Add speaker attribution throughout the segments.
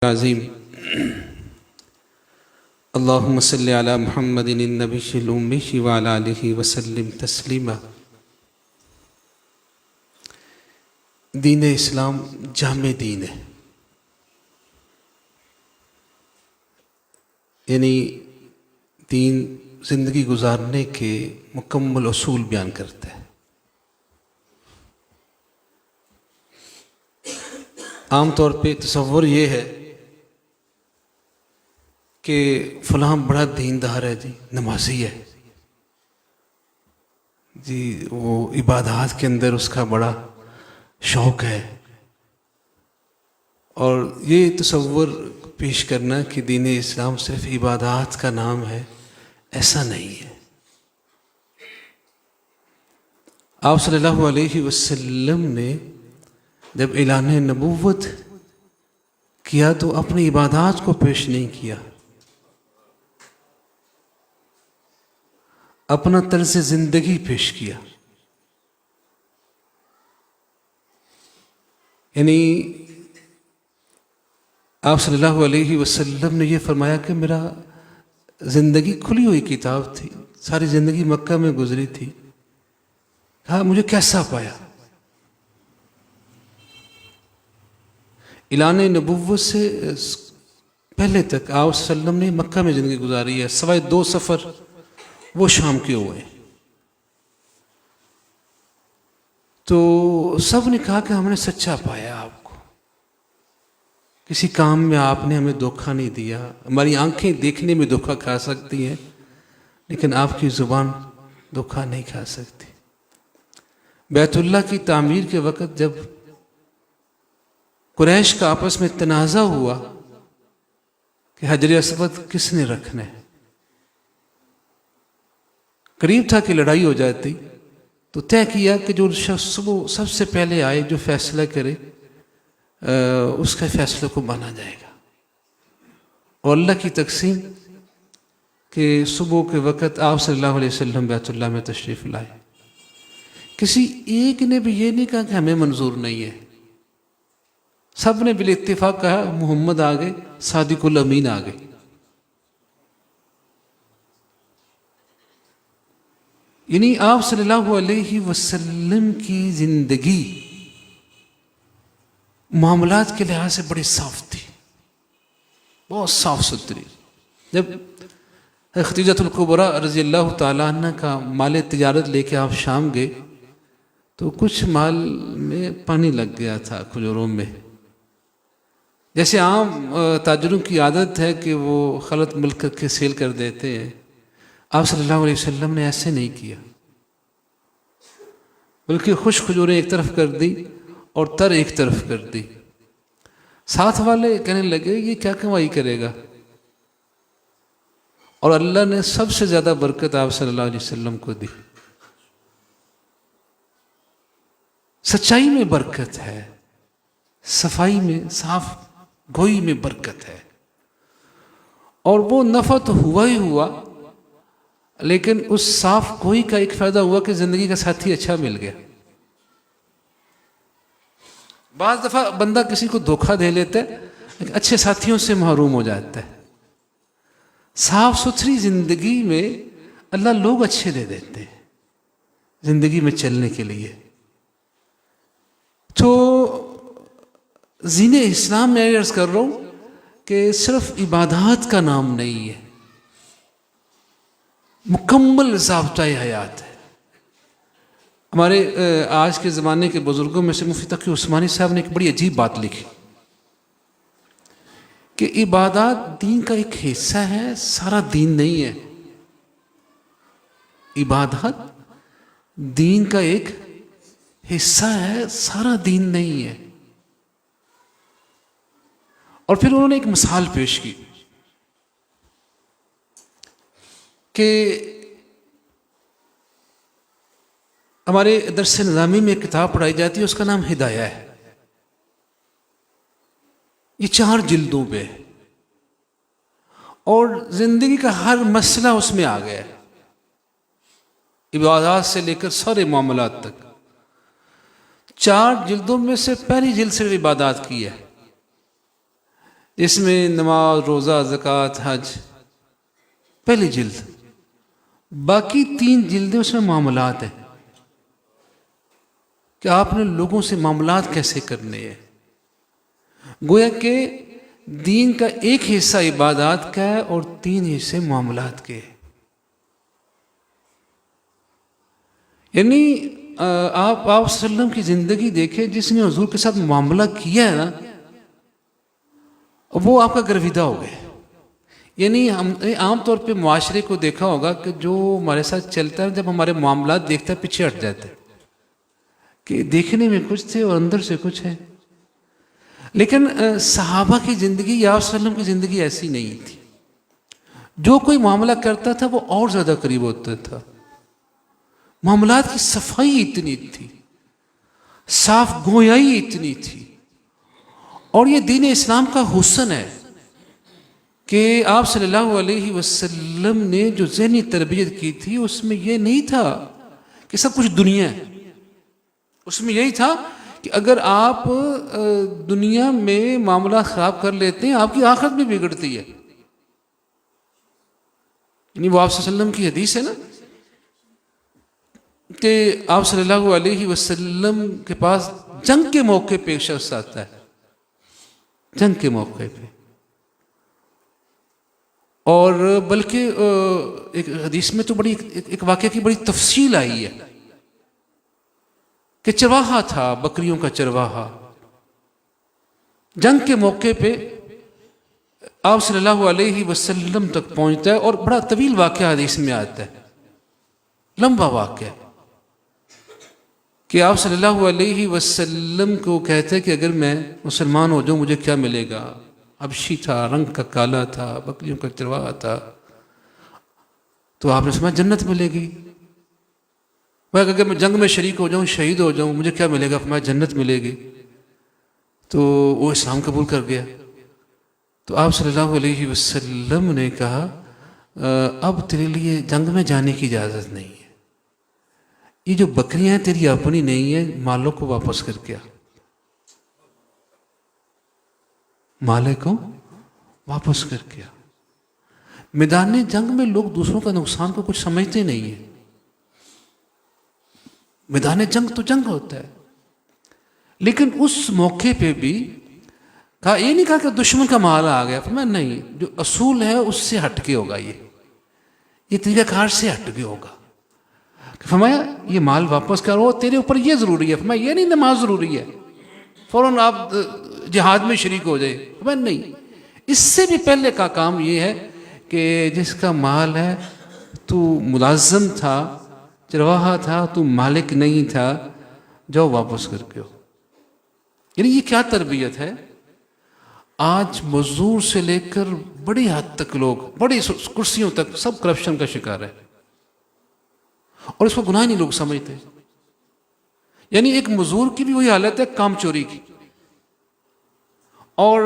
Speaker 1: आज़ीम अल्लाहुम्मा सल्लि अला मुहम्मदिन नबिय्यिल उम्मी व अला आलिहि वसल्लिम तस्लीमा। दीन इस्लाम जामे दीन है, यानी दीन ज़िंदगी गुजारने के मुकम्मल उसूल बयान करता है। आम तौर पे तसव्वुर ये है कि फ़लाँ बड़ा दीनदार है जी, नमाजी है जी, वो इबादत के अंदर उसका बड़ा शौक़ है। और ये तसव्वुर पेश करना कि दीन इस्लाम सिर्फ इबादत का नाम है, ऐसा नहीं है। आप सल्लल्लाहु अलैहि वसल्लम ने जब ऐलान नबूवत किया तो अपनी इबादत को पेश नहीं किया, अपना तर्ज़ ज़िंदगी पेश किया। यानी आप सल्लल्लाहु अलैहि वसल्लम ने यह फरमाया कि मेरा ज़िंदगी खुली हुई किताब थी, सारी ज़िंदगी मक्का में गुजरी थी। कहा मुझे कैसा पाया? ऐलान नबूवत से पहले तक आप सल्लम ने मक्का में ज़िंदगी गुजारी है, सवाए 2 सफ़र वो शाम के हुए। तो सब ने कहा कि हमने सच्चा पाया आपको, किसी काम में आपने हमें धोखा नहीं दिया। हमारी आंखें देखने में धोखा खा सकती हैं, लेकिन आपकी ज़ुबान धोखा नहीं खा सकती। बैतुल्लाह की तामीर के वक़्त जब कुरैश का आपस में तनाज़ा हुआ कि हजर अस्वद किसने रखना है, करीब था कि लड़ाई हो जाती, तो तय किया कि जो शख्स वो सबसे पहले आए, जो फैसला करे, उसके फैसले को माना जाएगा। और अल्लाह की तक़सीम कि सुबह के वक़्त आप सल्लल्लाहु अलैहि वसल्लम बैतुल्लाह में तशरीफ़ लाए। किसी एक ने भी ये नहीं कहा कि हमें मंजूर नहीं है, सब ने बिल इत्तिफाक कहा मोहम्मद आ गए, सादिकुल अमीन आ गए। यानी आप सल्लल्लाहु अलैहि वसल्लम की ज़िंदगी मामलात के लिहाज से बड़ी साफ थी, बहुत साफ सुथरी। जब खदीजतुल कुबरा रज़ी अल्लाह ताला अन्हा का माल तिजारत लेके आप शाम गए तो कुछ माल में पानी लग गया था खजूरों में। जैसे आम ताजरों की आदत है कि वो खलत मिल करके सेल कर देते हैं, आप सल्लल्लाहु अलैहि वसल्लम ने ऐसे नहीं किया, बल्कि खुश खजूरें एक तरफ कर दी और तर एक तरफ कर दी। साथ वाले कहने लगे ये क्या कमाई करेगा, और अल्लाह ने सबसे ज़्यादा बरकत आप सल्लल्लाहु अलैहि वसल्लम को दी। सच्चाई में बरकत है, सफाई में, साफ गोई में बरकत है। और वो नफ़ा तो हुआ ही हुआ, लेकिन उस साफ गोई का एक फ़ायदा हुआ कि ज़िंदगी का साथी अच्छा मिल गया। बाज़ दफ़ा बंदा किसी को धोखा दे लेता है, लेकिन अच्छे साथियों से महरूम हो जाता है। साफ सुथरी ज़िंदगी में अल्लाह लोग अच्छे दे देते हैं ज़िंदगी में चलने के लिए। तो दीन इस्लाम में अर्ज़ कर रहा हूँ कि सिर्फ इबादत का नाम नहीं है, मुकम्मल ज़ाब्ता हयात है। हमारे आज के ज़माने के बुज़ुर्गों में से मुफ्ती तकी उस्मानी साहब ने एक बड़ी अजीब बात लिखी कि इबादत दीन का एक हिस्सा है, सारा दीन नहीं है। इबादत दीन का एक हिस्सा है, सारा दीन नहीं है। और फिर उन्होंने एक मिसाल पेश की कि हमारे दर्स निज़ामी में एक किताब पढ़ाई जाती है, उसका नाम हिदाया है। ये 4 जिल्दों पे है और ज़िंदगी का हर मसला उसमें आ गया है, इबादत से लेकर सारे मामलात तक। 4 जिल्दों में से पहली जिल्द से इबादत की है, इसमें नमाज, रोज़ा, ज़कात, हज पहली जिल्द, बाकी 3 जिल्दें उसमें मामलात हैं कि आपने लोगों से मामलात कैसे करने हैं। गोया कि दीन का एक हिस्सा इबादत का है और 3 हिस्से मामलात के हैं। यानी आप सल्लम की ज़िंदगी देखें, जिसने हुजूर के साथ मामला किया है ना, वो आपका गर्विदा हो गया। यानी हमने आमतौर पे मुआशरे को देखा होगा कि जो हमारे साथ चलता है, जब हमारे मामला देखता है पीछे हट जाता है कि देखने में कुछ थे और अंदर से कुछ है। लेकिन सहाबा की ज़िंदगी या सल्लम की ज़िंदगी ऐसी नहीं थी। जो कोई मामला करता था वो और ज़्यादा करीब होता था। मामलात की सफाई इतनी थी, साफ गोयाई इतनी थी। और ये दीन इस्लाम का हुस्न है कि आप सल्लल्लाहु अलैहि वसल्लम ने जो ज़हनी तरबियत की थी, उसमें यह नहीं था कि सब कुछ दुनिया है। उसमें यही था कि अगर आप दुनिया में मामला ख़राब कर लेते हैं, आपकी आखिरत भी बिगड़ती है। यानी वो आप सल्लल्लाहु अलैहि वसल्लम की हदीस है ना कि आप सल्लल्लाहु अलैहि वसल्लम के पास जंग के मौके पे एक शख्स आता है, जंग के मौके पे। और बल्कि एक हदीस में तो बड़ी एक वाक़या की बड़ी तफसील आई है कि चरवाहा था, बकरियों का चरवाहा, जंग के मौके पे आप सल्लल्लाहु अलैहि वसल्लम तक पहुंचता है। और बड़ा तवील वाक़या हदीस में आता है, लंबा वाक़या, कि आप सल्लल्लाहु अलैहि वसल्लम को कहते हैं कि अगर मैं मुसलमान हो जाऊं मुझे क्या मिलेगा। हबशी था, रंग का काला था, बकरियों का चरवाहा था। तो आपने समझा जन्नत मिलेगी। वह अगर मैं जंग में शरीक हो जाऊं, शहीद हो जाऊं, मुझे क्या मिलेगा? फरमाया जन्नत मिलेगी। तो वो इस्लाम कबूल कर गया। तो आप सल्लल्लाहु अलैहि वसल्लम ने कहा अब तेरे लिए जंग में जाने की इजाज़त नहीं है। ये जो बकरियां हैं तेरी अपनी नहीं है, मालों को वापस करके आ, माले को वापस करके आ। मैदान जंग में लोग दूसरों का नुकसान को कुछ समझते नहीं है। मैदान जंग तो जंग होता है। लेकिन उस मौके पे भी कहा, ये नहीं कहा कि दुश्मन का माल आ गया। मैं नहीं, जो असूल है उससे हटके होगा, ये तरीकाकार से हटके होगा। फरमाया ये माल वापस करो, तेरे ऊपर ये जरूरी है। फरमाया ये नहीं नमाज जरूरी है, फौरन आप जिहाद में शरीक हो जाए। फरमाया नहीं, इससे भी पहले का काम ये है कि जिसका माल है, तू मुलाजम था, चरवाहा था, तू मालिक नहीं था, जाओ वापस करके हो। यानी ये क्या तरबियत है। आज मजदूर से लेकर बड़ी हद तक लोग, बड़ी कुर्सियों तक, सब करप्शन का शिकार है और इसको गुनाह नहीं लोग समझते। यानी एक मजदूर की भी वही हालत है काम चोरी की। और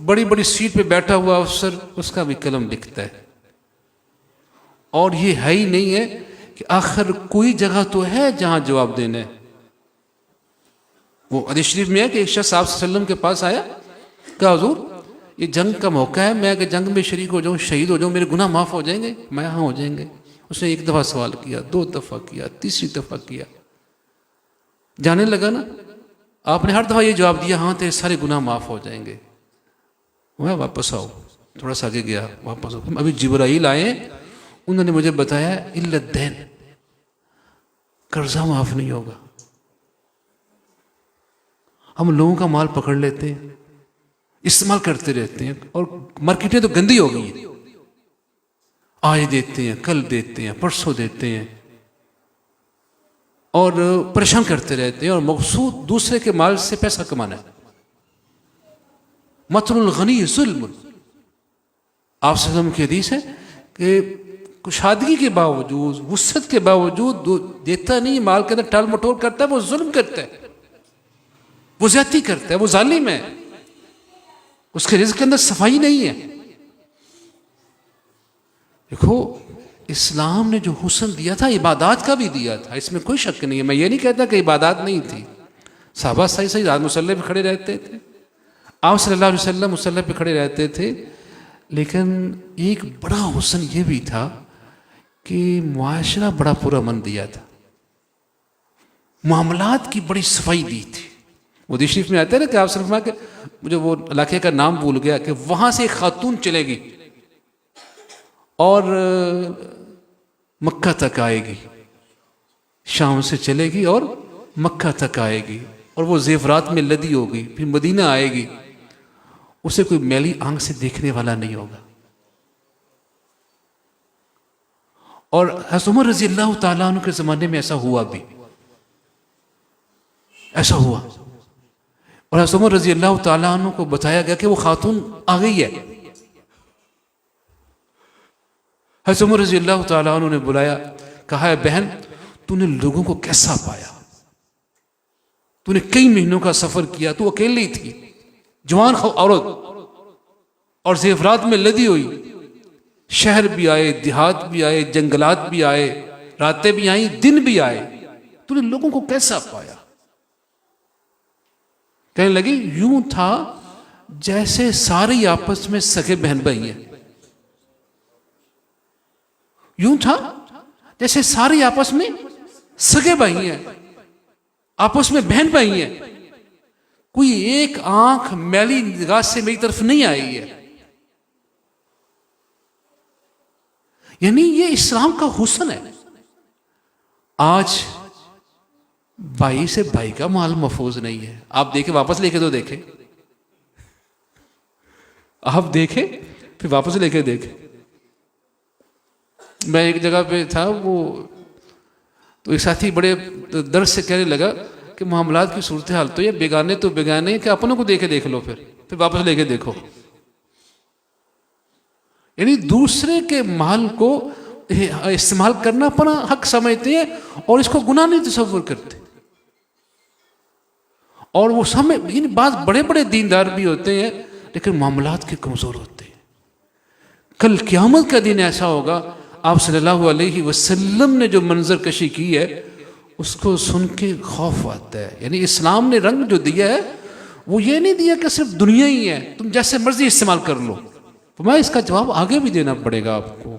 Speaker 1: बड़ी बड़ी सीट पे बैठा हुआ अफसर, उसका भी कलम लिखता है। और ये है ही नहीं है कि आखिर कोई जगह तो है जहां जवाब देना है। वो हदीस शरीफ में है कि एक शख्स आप सल्लल्लाहु अलैहि वसल्लम के पास आया, कहा हुजूर ये जंग का मौका है, मैं अगर जंग में शरीक हो जाऊं, शहीद हो जाऊं, मेरे गुनाह माफ हो जाएंगे? मैं हाँ हो जाएंगे। उसने 1 दफा सवाल किया, 2 दफा किया, तीसरी दफा किया, जाने लगा ना, आपने हर दफा ये जवाब दिया, हाँ तेरे सारे गुनाह माफ हो जाएंगे। वह वापस आओ, थोड़ा सा आगे गया, वापस आओ। अभी जिब्राइल आए, उन्होंने मुझे बताया इल्लत दैन, कर्जा माफ नहीं होगा। हम लोगों का माल पकड़ लेते हैं, इस्तेमाल करते रहते हैं, और मार्केटें तो गंदी हो गई हैं। आज देते हैं, कल देते हैं, परसों देते हैं, और परेशान करते रहते हैं, और मकसूद दूसरे के माल से पैसा कमाना है। मतलुल गनी जुल्म। आप सल्लम की हदीस है कि कुशादगी के बावजूद, वुसअत के बावजूद देता नहीं, माल के अंदर टाल मटोल करता है, वो जुल्म करता है, वो ज्यादती करता है, वो जालिम है, उसके रिज़्क़ के अंदर सफाई नहीं है। देखो इस्लाम ने जो हुस्न दिया था, इबादत का भी दिया था, इसमें कोई शक नहीं है। मैं ये नहीं कहता कि इबादत नहीं थी। सहाबा सही सही रात मुसल्ले पे खड़े रहते थे। आप सल्लल्लाहु अलैहि वसल्लम मुसल्ले पे खड़े रहते थे, लेकिन एक बड़ा हुस्न ये भी था कि मुआशरा बड़ा पुरअमन दिया था, मामलात की बड़ी सफाई दी थी। वो हदीस शरीफ में आता है ना कि आप सल्लल्लाहु अलैहि वसल्लम के, मुझे वो इलाके का नाम भूल गया, कि वहां से एक खातून चलेगी और मक्का तक आएगी, शाम से चलेगी और मक्का तक आएगी, और वो जेवरात में लदी होगी, फिर मदीना आएगी, उसे कोई मैली आंख से देखने वाला नहीं होगा। और हज़रत उमर रज़ी अल्लाह ताला अन्हु के ज़माने में ऐसा हुआ भी, ऐसा हुआ। और हज़रत उमर रज़ी अल्लाह ताला अन्हु को बताया गया कि वो खातून आ गई है। हज़रत उमर रज़ी अल्लाह ताला अन्हु ने बुलाया, कहा है बहन तूने लोगों को कैसा पाया, तूने कई महीनों का सफर किया, तू अकेली थी, जवान औरत और जेवरात में लदी हुई, शहर भी आए, देहात भी आए, जंगलात भी आए, रातें भी आई, दिन भी आए, तूने लोगों को कैसा पाया? कहने लगी यूं था जैसे सारे आपस में सगे बहन भाई हैं, यूं था जैसे सारे आपस में सगे भाई हैं, आपस में बहन भाई हैं, कोई एक आंख मैली निगाह से मेरी तरफ नहीं आई है। यानी ये इस्लाम का हुस्न है। आज भाई से भाई का माल महफूज नहीं है। आप देखे वापस लेके तो देखे, आप देखे फिर वापस लेके देखे। मैं एक जगह पे था, वो तो एक साथी बड़े दर्द से कहने लगा कि मामलात की सूरत हाल तो ये बेगाने तो बेगाने, कि अपनों को देखे देख लो, फिर वापस लेके देखो। यानी दूसरे के माल को इस्तेमाल करना अपना हक समझते हैं और इसको गुनाह नहीं तस्वुर करते। और वो समय इन बात बड़े बड़े दीनदार भी होते हैं, लेकिन मामलात के कमजोर होते हैं। कल क़यामत का दिन ऐसा होगा, आप सल्लल्लाहु अलैहि वसल्लम ने जो मंजर कशी की है उसको सुन के खौफ आता है। यानी इस्लाम ने रंग जो दिया है वो ये नहीं दिया कि सिर्फ दुनिया ही है, तुम जैसे मर्जी इस्तेमाल कर लो। तो मैं इसका जवाब आगे भी देना पड़ेगा आपको।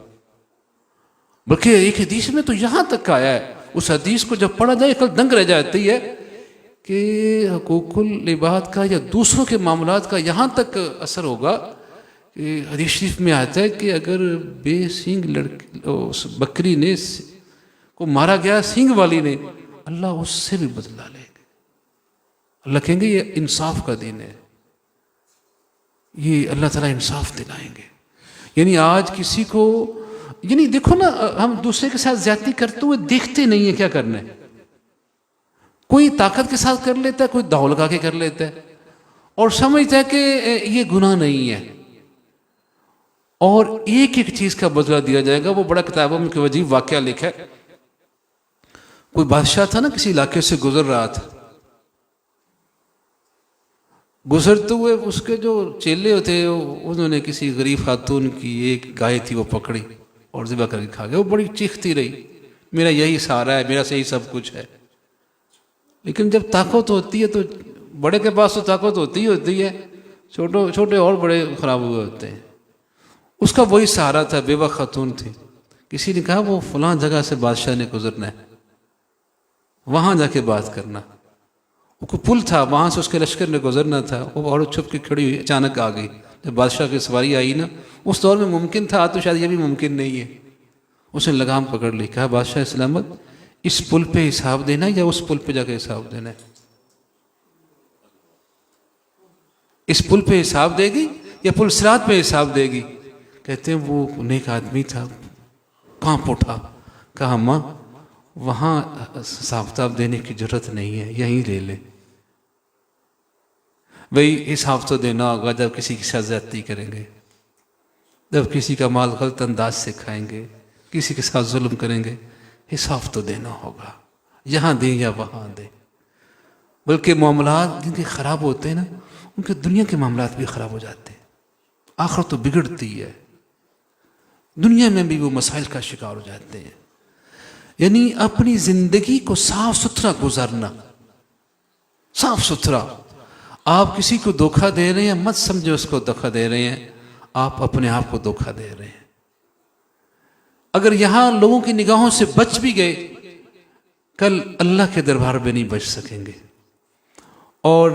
Speaker 1: बल्कि एक हदीस में तो यहां तक आया है, उस हदीस को जब पढ़ा जाए कल दंग रह जाती है कि हुकूकुल इबाद का या दूसरों के मामलात का यहां तक असर होगा कि हदीस शरीफ में आता है कि अगर बेसींग लड़की उस बकरी ने को मारा गया सींग वाली ने, अल्लाह उससे भी बदला लेंगे। अल्लाह कहेंगे ये इंसाफ का दिन है, ये अल्लाह ताला इंसाफ दिलाएंगे। यानी आज किसी को, यानी देखो ना, हम दूसरे के साथ ज्यादती करते हुए देखते नहीं है क्या करना है। कोई ताकत के साथ कर लेता है, कोई दाव लगा के कर लेता है और समझता है कि ये गुनाह नहीं है, और एक एक चीज का बदला दिया जाएगा। वो बड़ा किताबों में अजीब वाकया लिखा है। कोई बादशाह था ना, किसी इलाके से गुजर रहा था, गुजरते हुए उसके जो चेले होते उन्होंने किसी गरीब खातून की एक गाय थी वो पकड़ी और ज़िबा करके खा गया। वो बड़ी चीखती रही, मेरा यही सहारा है, मेरा सही सब कुछ है। लेकिन जब ताकत होती है तो बड़े के पास तो ताकत होती ही होती है, छोटे छोटे और बड़े खराब हुए होते हैं। उसका वही सहारा था, बेवा खातून थी। किसी ने कहा वो फलां जगह से बादशाह ने गुजरना है, वहां जाके बात करना। वो पुल था, वहां से उसके लश्कर ने गुजरना था। वो औरत छुप के खड़ी हुई, अचानक आ गई। जब बादशाह की सवारी आई ना, उस दौर में मुमकिन था, तो शायद ये भी मुमकिन नहीं है। उसने लगाम पकड़ ली, कहा बादशाह सलामत, इस पुल पे हिसाब देना है या उस पुल पे जाके हिसाब देना है? इस पुल पे हिसाब देगी या पुल सिरात पे हिसाब देगी? कहते हैं वो नेक आदमी था, कांप उठा, कहा अम्मा वहां हिसाब किताब देने की जरूरत नहीं है, यहीं ले ले। भाई हिसाब तो देना होगा जब किसी की साथ ज्यादती करेंगे, जब किसी का माल गलत अंदाज से खाएंगे, किसी के साथ जुल्म करेंगे, हिसाब तो देना होगा, यहां दे या वहां दे। बल्कि मामलात जिनके खराब होते हैं ना, उनके दुनिया के मामलात भी खराब हो जाते हैं, आखिरत तो बिगड़ती है, दुनिया में भी वो मसाइल का शिकार हो जाते हैं। यानी अपनी जिंदगी को साफ सुथरा गुजारना, साफ सुथरा। आप किसी को धोखा दे रहे हैं, मत समझो उसको धोखा दे रहे हैं, आप अपने आप को धोखा दे रहे हैं। अगर यहां लोगों की निगाहों से बच भी गए, कल अल्लाह के दरबार में नहीं बच सकेंगे। और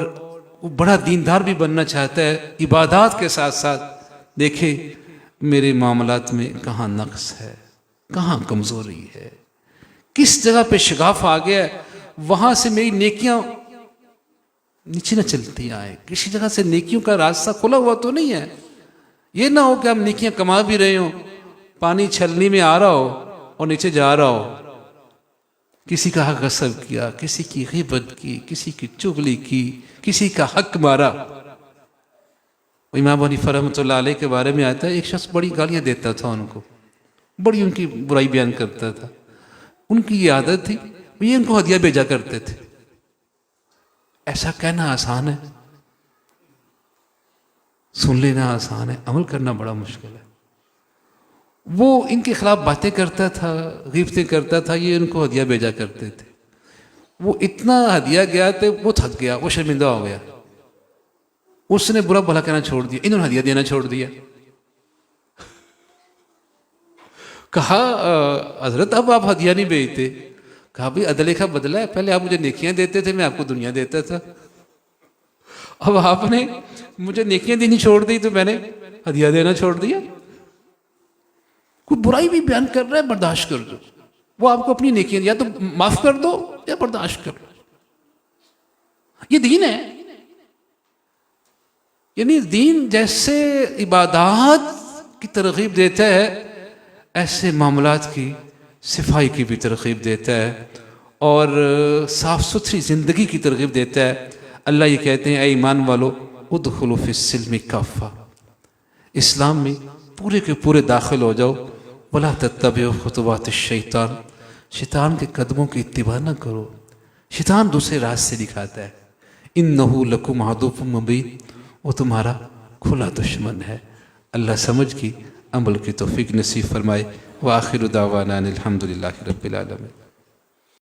Speaker 1: वो बड़ा दीनदार भी बनना चाहता है, इबादत के साथ साथ देखे मेरे मामलात में कहाँ नक्स है, कहाँ कमजोरी है, किस जगह पे शगाफ आ गया, वहां से मेरी नेकियां नीचे न चलती आए। किसी जगह से नेकियों का रास्ता खुला हुआ तो नहीं है। ये ना हो कि हम नेकियां कमा भी रहे हो, पानी छलनी में आ रहा हो और नीचे जा रहा हो। किसी का हक गसब किया, किसी की ग़ीबत की, किसी की चुगली की, किसी का हक मारा। इमाम हनीफा रहमतुल्लाह अलैह के बारे में आता है, एक शख्स बड़ी गालियां देता था उनको, बड़ी उनकी बुराई बयान करता था। उनकी ये आदत थी, ये उनको हदिया भेजा करते थे। ऐसा कहना आसान है, सुन लेना आसान है, अमल करना बड़ा मुश्किल है। वो इनके खिलाफ बातें करता था, ग़ीबतें करता था, ये उनको हदिया भेजा करते थे। वो इतना हदिया गया तो वो थक गया, वो शर्मिंदा हो गया, उसने बुरा भला कहना छोड़ दिया, इन्होंने हदिया देना छोड़ दिया। कहा हजरत अब आप हदिया नहीं भेजते। कहा भाई अदले का बदला है, पहले आप मुझे नेकियां देते थे, मैं आपको दुनिया देता था। अब आपने मुझे नेकियां देनी छोड़ दी तो मैंने हदिया देना छोड़ दिया। कोई बुराई भी बयान कर रहा है, बर्दाश्त कर दो। वो आपको अपनी नेकियां या तो माफ कर दो या बर्दाश्त कर लो। ये दीन है। यानी दीन जैसे इबादत की तरगीब देता है, ऐसे मामलात की सफाई की भी तरगीब देता है और साफ़ सुथरी ज़िंदगी की तरगीब देता है। अल्लाह ये कहते हैं, ऐ ईमान वालो उदखुलू फिस्सिल्मी काफ़ा, इस्लाम में पूरे के पूरे दाखिल हो जाओ। वला तत्तबिउ खुतुवातिश शैतान, शैतान के कदमों की इत्तिबा न करो। शैतान दूसरे रास्ते दिखाता है। इन्नहु लकुम अदुव्वुम मुबीन, वो तुम्हारा खुला दुश्मन है। अल्लाह समझ की अमल की तौफीक नसीब फरमाए। व आखिरु दावाना अनिल हम्दुलिल्लाहि रब्बिल आलमीन।